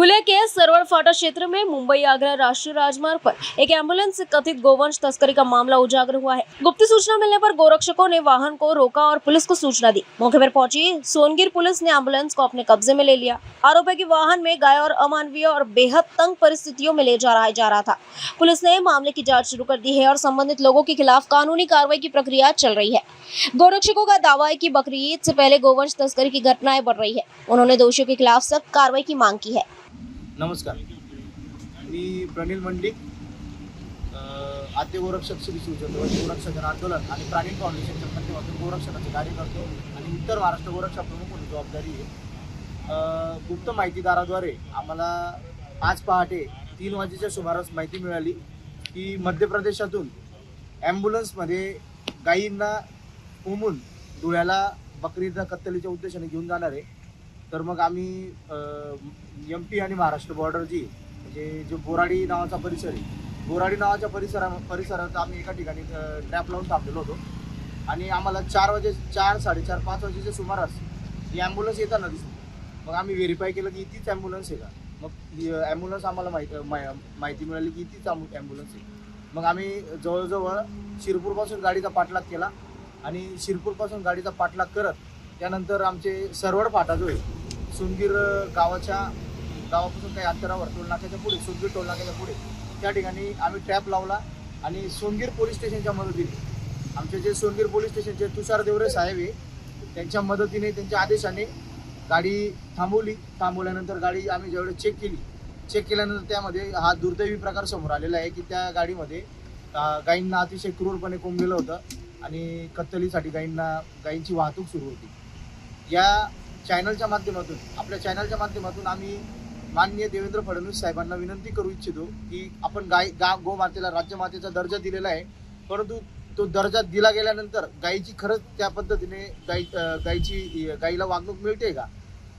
धुले के सरवड़ फाटा क्षेत्र में मुंबई आगरा राष्ट्रीय राजमार्ग पर एक एम्बुलेंस से कथित गोवंश तस्करी का मामला उजागर हुआ है। गुप्त सूचना मिलने पर गोरक्षकों ने वाहन को रोका और पुलिस को सूचना दी। मौके पर पहुंची सोनगिर पुलिस ने एम्बुलेंस को अपने कब्जे में ले लिया। आरोप है कि वाहन में गाय और अमानवीय और बेहद तंग परिस्थितियों में ले जा रहा था। पुलिस ने मामले की जाँच शुरू कर दी है और संबंधित लोगों के खिलाफ कानूनी कार्रवाई की प्रक्रिया चल रही है। गोरक्षकों का दावा है कि बकरी ईद से पहले गोवंश तस्करी की घटनाएं बढ़ रही है। उन्होंने दोषियों के खिलाफ सख्त कार्रवाई की मांग की है। नमस्कार, मी प्रनिल मंडिक, आद्य गोरक्षक श्री शिवचंद्र गोरक्षक आंदोलन आणि प्राणी फाउंडेशनच्या माध्यमातून गोरक्षणाचे कार्य करतो आणि उत्तर महाराष्ट्र गोरक्षा प्रमुख म्हणून जबाबदारी आहे। गुप्त माहितीदाराद्वारे आम्हाला आज पहाटे 3 वाजेच्या सुमारास माहिती मिळाली की मध्य प्रदेशातून ॲम्ब्युलन्समध्ये गायींना कोंबून धुळ्याला बकरीला कत्तलीच्या उद्देशाने घेऊन जाणार आहे। तर मग आम्ही MP आणि महाराष्ट्र बॉर्डर म्हणजे जो बोराडी नावाचा परिसर आहे, बोराडी नावाच्या परिसरात आम्ही एका ठिकाणी ट्रॅप लावून थांबलेलो होतो आणि आम्हाला 4 साडेचार 5 वाजेच्या सुमारास ही ॲम्ब्युलन्स येताना दिसली। मग आम्ही व्हेरीफाय केलं की तीच ॲम्ब्युलन्स आहे का। मग ॲम्ब्युलन्स आम्हाला माहिती मिळाली की तीच ॲम्ब्युलन्स आहे। मग आम्ही जवळजवळ शिरपूरपासून गाडीचा पाठलाग केला आणि शिरपूरपासून गाडीचा पाठलाग करत त्यानंतर आमचे सरवड फाटा जो आहे सोनगीर गावापासून काही अंतरावर टोलनाक्याच्या पुढे सोनगीर टोलनाक्याच्या पुढे त्या ठिकाणी आम्ही ट्रॅप लावला आणि सोनगीर पोलीस स्टेशनच्या मदतीने आमचे जे सोनगीर पोलीस स्टेशनचे तुषार देवरे साहेब आहे त्यांच्या मदतीने त्यांच्या आदेशाने गाडी थांबवल्यानंतर गाडी आम्ही जेवढे चेक केल्यानंतर त्यामध्ये हा दुर्दैवी प्रकार समोर आलेला आहे की त्या गाडीमध्ये गायींना अतिशय क्रूरपणे कोंबलेलं होतं आणि कत्तलीसाठी गायींची वाहतूक सुरू होती। या आपल्या चॅनलच्या माध्यमातून आम्ही माननीय देवेंद्र फडणवीस साहेबांना विनंती करू इच्छितो की आपण गोमातेला राज्यमातेचा दर्जा दिलेला आहे, परंतु तो दर्जा दिला गेल्यानंतर गायीची खरंच त्या पद्धतीने गायीला वागणूक मिळते का